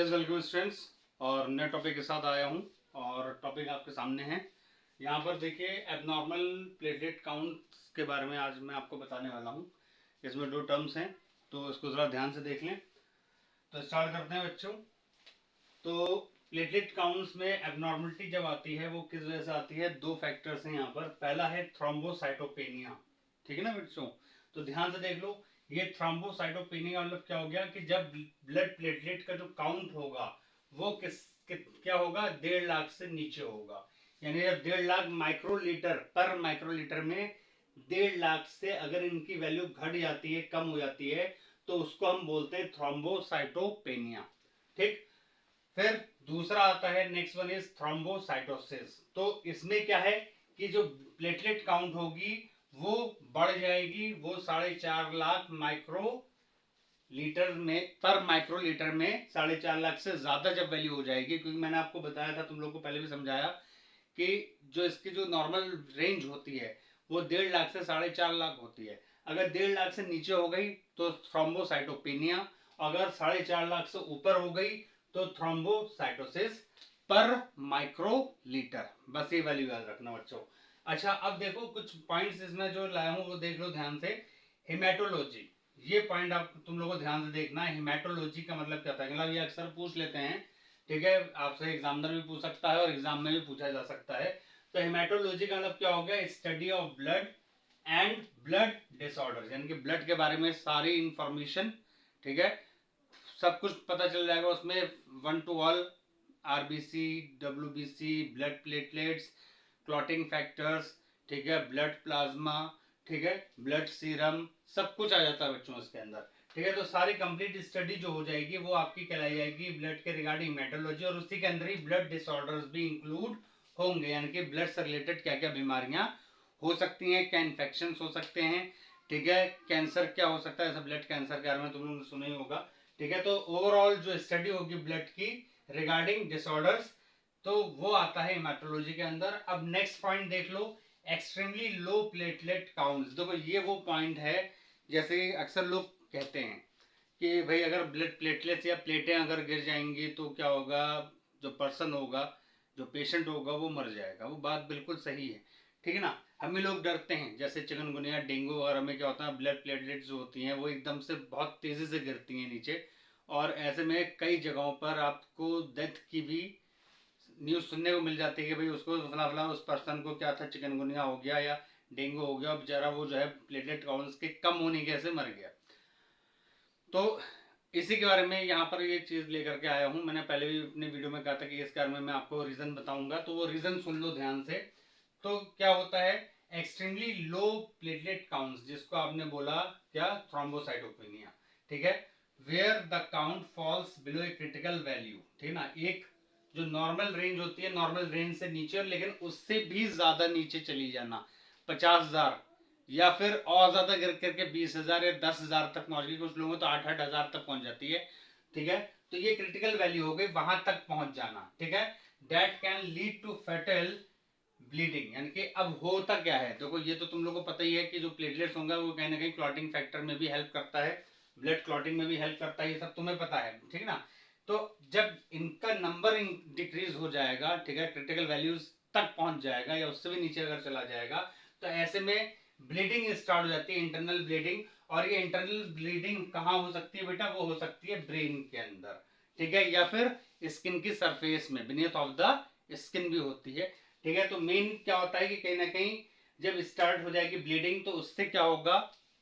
Always welcome students. और नए topic के साथ आया हूं और टॉपिक आपके सामने है। यहाँ पर देखिए एबनॉर्मल प्लेटलेट काउंट्स के बारे में आज मैं आपको बताने वाला हूं। इसमें दो टर्म्स हैं तो इसको ज़रा ध्यान से देख लें। तो स्टार्ट करते हैं बच्चों। तो प्लेटलेट काउंट्स में एबनॉर्मलिटी जब आती है वो किस वजह से आती है? दो फैक्टर्स हैं यहाँ पर। पहला है थ्रोम्बोसाइटोपेनिया, ठीक है ना बच्चों? तो ध्यान से देख लो, ये थ्रोम्बोसाइटोपेनिया मतलब क्या हो गया कि जब ब्लड प्लेटलेट का जो काउंट होगा वो क्या होगा? 1.5 लाख से नीचे होगा। यानी जब 1.5 लाख माइक्रोलीटर पर माइक्रोलीटर में 1.5 लाख से अगर इनकी वैल्यू घट जाती है, कम हो जाती है, तो उसको हम बोलते हैं थ्रोम्बोसाइटोपेनिया। ठीक। फिर दूसरा आता है, नेक्स्ट वन इज थ्रोम्बोसाइटोसिस। तो इसमें क्या है कि जो प्लेटलेट काउंट होगी वो बढ़ जाएगी, वो 4.5 लाख माइक्रो लीटर में पर माइक्रो लीटर में 4.5 लाख से ज्यादा जब वैल्यू हो जाएगी, क्योंकि मैंने आपको बताया था, तुम लोग को पहले भी समझाया कि जो इसकी जो नॉर्मल रेंज होती है वो 1.5 लाख से 4.5 लाख होती है। अगर 1.5 लाख से नीचे हो गई तो थ्रोम्बोसाइटोपेनिया, अगर 4.5 लाख से ऊपर हो गई तो थ्रोम्बोसाइटोसिस पर माइक्रो लीटर। बस ये वैल्यू याद रखना बच्चों। अच्छा, अब देखो कुछ पॉइंट्स इसमें जो लाया हूं वो देख लो ध्यान से। हेमेटोलॉजी, ये पॉइंट आप तुम लोगों को ध्यान से देखना है। हेमेटोलॉजी का मतलब क्या होता है? मतलब ये अक्सर पूछ लेते हैं, ठीक है, आपसे एग्जामिनर भी पूछ सकता है और एग्जाम में भी पूछा जा सकता है। तो हेमेटोलॉजी का मतलब क्या हो गया? Study of blood and blood disorder, यानी कि ब्लड के बारे में सारी इंफॉर्मेशन, ठीक है, सब कुछ पता चल जाएगा उसमें। 1 to all, RBC, WBC, blood platelets, clotting factors, ठीक है, ब्लड प्लाज्मा, ठीक है, ब्लड सीरम, सब कुछ आ जाता है बच्चों इसके अंदर। ठीक है, तो सारी कंप्लीट स्टडी जो हो जाएगी वो आपकी कहलाई जाएगी ब्लड के रिगार्डिंग हेमेटोलॉजी। और उसी के अंदर ही ब्लड डिसऑर्डर्स भी इंक्लूड होंगे, यानी कि ब्लड से रिलेटेड क्या क्या बीमारियां हो सकती हैं, क्या इन्फेक्शन हो सकते हैं, ठीक है, कैंसर क्या हो सकता है, ब्लड कैंसर के बारे में तुम लोगों ने सुना ही होगा। ठीक है, तो ओवरऑल जो स्टडी होगी ब्लड की रिगार्डिंग डिसऑर्डर्स, तो वो आता है हेमेटोलॉजी के अंदर। अब नेक्स्ट पॉइंट देख लो, एक्सट्रीमली लो प्लेटलेट काउंट्स। देखो ये वो पॉइंट है, जैसे अक्सर लोग कहते हैं कि भाई अगर ब्लड प्लेटलेट्स या प्लेटें अगर गिर जाएंगी तो क्या होगा? जो पर्सन होगा, जो पेशेंट होगा वो मर जाएगा। वो बात बिल्कुल सही है, ठीक है ना। हम ही लोग डरते हैं, जैसे चिकनगुनिया, डेंगू वगैरह में क्या होता है, ब्लड प्लेटलेट्स जो होती हैं वो एकदम से बहुत तेजी से गिरती हैं नीचे, और ऐसे में कई जगहों पर आपको डेथ की भी न्यूज सुनने को मिल जाती है कि भाई उसको फला फला उस पर्सन को क्या था, चिकनगुनिया हो गया या डेंगू हो गया, और बेचारा वो जो है प्लेटलेट काउंट्स के कम होने की वजह से मर गया। तो इसी के बारे में यहाँ पर ये चीज लेकर के आया हूँ। मैंने पहले भी अपने वीडियो में कहा था कि इसके बारे में मैं आपको रीजन बताऊंगा, तो वो रीजन सुन लो ध्यान से। तो क्या होता है एक्सट्रीमली लो प्लेटलेट काउंट्स, जिसको आपने बोला क्या? थ्रोम्बोसाइटोपेनिया, ठीक है, where the count falls below a critical value, ठीक है ना। एक जो नॉर्मल रेंज होती है, नॉर्मल रेंज से नीचे, लेकिन उससे भी ज्यादा नीचे चली जाना, 50,000 या फिर और ज्यादा गिर करके 20,000 या 10,000 तक पहुंच गई, कुछ लोगों तो 8,000 तक पहुंच जाती है, ठीक है। तो ये क्रिटिकल वैल्यू हो गई, वहां तक पहुंच जाना, ठीक है। That can lead to fatal bleeding, यानी कि अब होता क्या है, देखो ये तो तुम लोग को पता ही है कि जो प्लेटलेट्स होंगे वो कहीं ना कहीं क्लॉटिंग फैक्टर में भी हेल्प करता है, ब्लड क्लॉटिंग में भी हेल्प करता है, ये सब तुम्हें पता है, ठीक है ना। तो जब इनका नंबर डिक्रीज हो जाएगा, ठीक है, क्रिटिकल वैल्यूज तक पहुंच जाएगा या उससे भी नीचे अगर चला जाएगा, तो ऐसे में ब्लीडिंग स्टार्ट हो जाती है, इंटरनल ब्लीडिंग। और ये इंटरनल ब्लीडिंग कहाँ हो सकती है बेटा? वो हो सकती है ब्रेन के अंदर, ठीक है, या फिर स्किन की सरफेस में, बीनीथ ऑफ द स्किन भी होती है, ठीक है। तो मेन क्या होता है कि कहीं ना कहीं जब स्टार्ट हो जाएगी ब्लीडिंग तो उससे क्या होगा?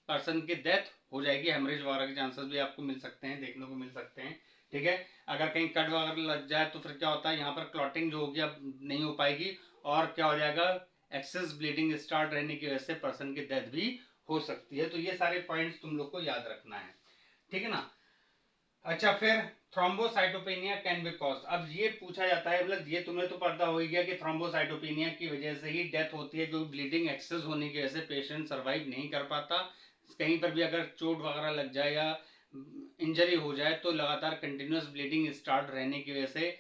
पर्सन की डेथ हो जाएगी, हेमरेज वगैरह के चांसेस भी आपको मिल सकते हैं, देखने को मिल सकते हैं, ठीक है। अगर कहीं कट वगैरह लग जाए तो फिर क्या होता है, यहाँ पर क्लॉटिंग जो होगी अब नहीं हो पाएगी, और क्या हो जाएगा? एक्सेस ब्लीडिंग स्टार्ट रहने की वजह से पर्सन की डेथ भी हो सकती है। तो ये सारे पॉइंट्स तुम लोग को याद रखना है, ठीक है ना। अच्छा, फिर थ्रोम्बोसाइटोपेनिया कैन बी कॉज। अब ये पूछा जाता है, मतलब ये तुम्हें तो पता हो ही गया कि थ्रोम्बोसाइटोपेनिया की वजह से ही डेथ होती है, क्योंकि ब्लीडिंग एक्सेस होने की वजह से पेशेंट सरवाइव नहीं कर पाता। कहीं पर भी अगर चोट वगैरह लग जाए या इंजरी हो जाए तो लगातार कंटिन्यूस ब्लीडिंग स्टार्ट रहने की वजह से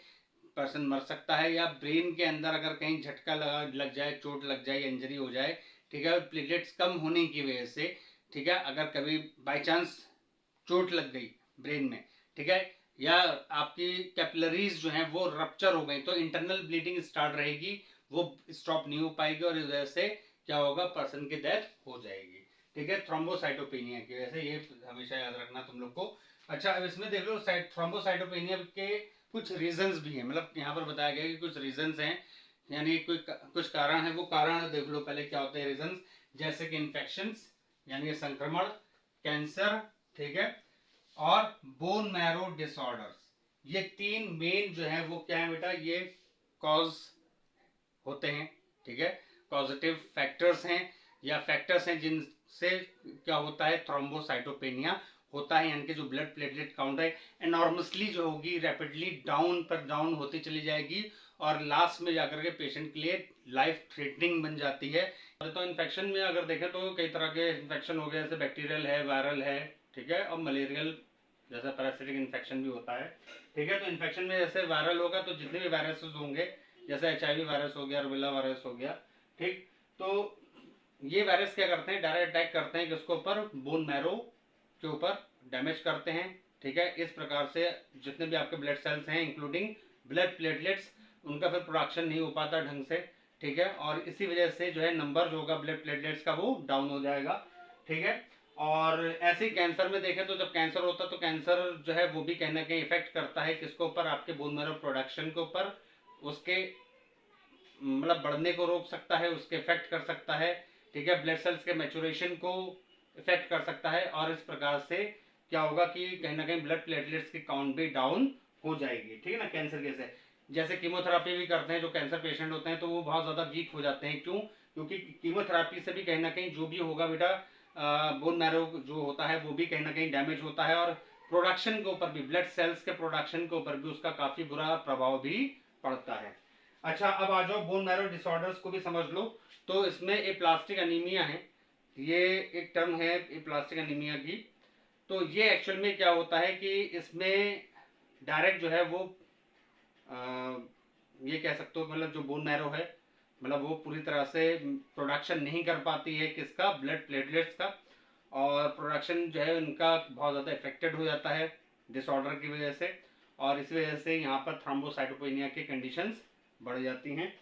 पर्सन मर सकता है, या ब्रेन के अंदर अगर कहीं झटका लग जाए, चोट लग जाए, इंजरी हो जाए, ठीक है, प्लेटलेट्स कम होने की वजह से, ठीक है, अगर कभी बाई चांस चोट लग गई ब्रेन में, ठीक है, या आपकी कैपिलरीज जो हैं वो रप्चर हो गई तो इंटरनल ब्लीडिंग स्टार्ट रहेगी, वो स्टॉप नहीं हो पाएगी और इस वजह से क्या होगा, पर्सन की डेथ हो जाएगी। ठीक है, थ्रोम्बोसाइटोपेनिया की वजह से, ये हमेशा याद रखना तुम लोग को। अच्छा, अब इसमें देख लो थ्रोम्बोसाइटोपेनिया के कुछ रीजंस भी हैं, मतलब यहाँ पर बताया गया कि कुछ रीजंस हैं, यानी कुछ कारण है। वो कारण देख लो पहले क्या होते हैं रीजंस, जैसे कि इन्फेक्शंस यानी संक्रमण, कैंसर, ठीक है, और बोन मैरो डिसऑर्डर्स। ये तीन मेन जो है वो क्या है बेटा, ये कॉज होते हैं। ठीक है, पॉजिटिव फैक्टर्स हैं या फैक्टर्स हैं जिनसे क्या होता है, थ्रोम्बोसाइटोपेनिया होता है, यानी कि जो ब्लड प्लेटलेट काउंट है एनॉर्मसली जो होगी, रैपिडली डाउन पर डाउन होती चली जाएगी और लास्ट में जाकर के पेशेंट के लिए लाइफ थ्रेटनिंग बन जाती है। तो इन्फेक्शन में अगर देखें तो कई तरह के इन्फेक्शन हो गए, जैसे बैक्टीरियल है, वायरल है, ठीक है, और मलेरियल जैसा पैरासिटिक इन्फेक्शन भी होता है। ठीक है, तो इन्फेक्शन में जैसे वायरल होगा तो जितने भी वायरसेस होंगे, जैसे HIV वायरस हो गया, रुबेला वायरस हो गया, ठीक, तो ये वायरस क्या करते हैं, डायरेक्ट अटैक करते हैं किसके ऊपर, बोन मैरो के ऊपर, डैमेज करते हैं। ठीक है, इस प्रकार से जितने भी आपके ब्लड सेल्स हैं इंक्लूडिंग ब्लड प्लेटलेट्स, उनका फिर प्रोडक्शन नहीं हो पाता ढंग से। ठीक है, और इसी वजह से जो है नंबर जो होगा ब्लड प्लेटलेट्स का वो डाउन हो जाएगा। ठीक है, और ऐसे ही कैंसर में देखें तो जब कैंसर होता है तो कैंसर जो है वो भी कहीं ना कहीं इफेक्ट करता है किसके ऊपर, आपके बोन मैरो प्रोडक्शन के ऊपर, उसके मतलब बढ़ने को रोक सकता है, उसके इफेक्ट कर सकता है। ठीक है, ब्लड सेल्स के मैचुरेशन को इफेक्ट कर सकता है और इस प्रकार से क्या होगा कि कहीं ना कहीं ब्लड प्लेटलेट्स की काउंट भी डाउन हो जाएगी। ठीक है ना, कैंसर कैसे, जैसे कीमोथेरापी भी करते हैं जो कैंसर पेशेंट होते हैं तो वो बहुत ज़्यादा वीक हो जाते हैं। क्यों? क्योंकि कीमोथेरापी से भी कहीं ना कहीं जो भी होगा बेटा, बोन मैरो जो होता है वो भी कहीं ना कहीं डैमेज होता है और प्रोडक्शन के ऊपर भी, ब्लड सेल्स के प्रोडक्शन के ऊपर भी उसका काफ़ी बुरा प्रभाव भी पड़ता है। अच्छा, अब आ जाओ बोन मैरो डिसऑर्डर्स को भी समझ लो। तो इसमें एप्लास्टिक एनीमिया है, ये एक टर्म है एप्लास्टिक एनीमिया की। तो ये एक्चुअल में क्या होता है कि इसमें डायरेक्ट जो है वो आ, ये कह सकते हो, मतलब जो बोन मैरो है, मतलब वो पूरी तरह से प्रोडक्शन नहीं कर पाती है किसका, ब्लड प्लेटलेट्स का, और प्रोडक्शन जो है उनका बहुत ज़्यादा इफेक्टेड हो जाता है डिसऑर्डर की वजह से, और इस वजह से यहाँ पर थ्रोम्बोसाइटोपेनिया की कंडीशंस बढ़ जाती हैं।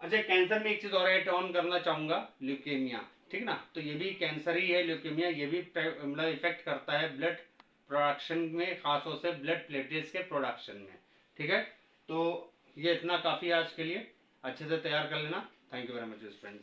अच्छा, कैंसर में एक चीज़ और ऐड ऑन करना चाहूँगा, ल्यूकेमिया। ठीक ना, तो ये भी कैंसर ही है ल्यूकेमिया, ये भी मतलब इफेक्ट करता है ब्लड प्रोडक्शन में, खासतौर से ब्लड प्लेटलेट्स के प्रोडक्शन में। ठीक है, तो ये इतना काफ़ी है आज के लिए, अच्छे से तैयार कर लेना। Thank you very much friends.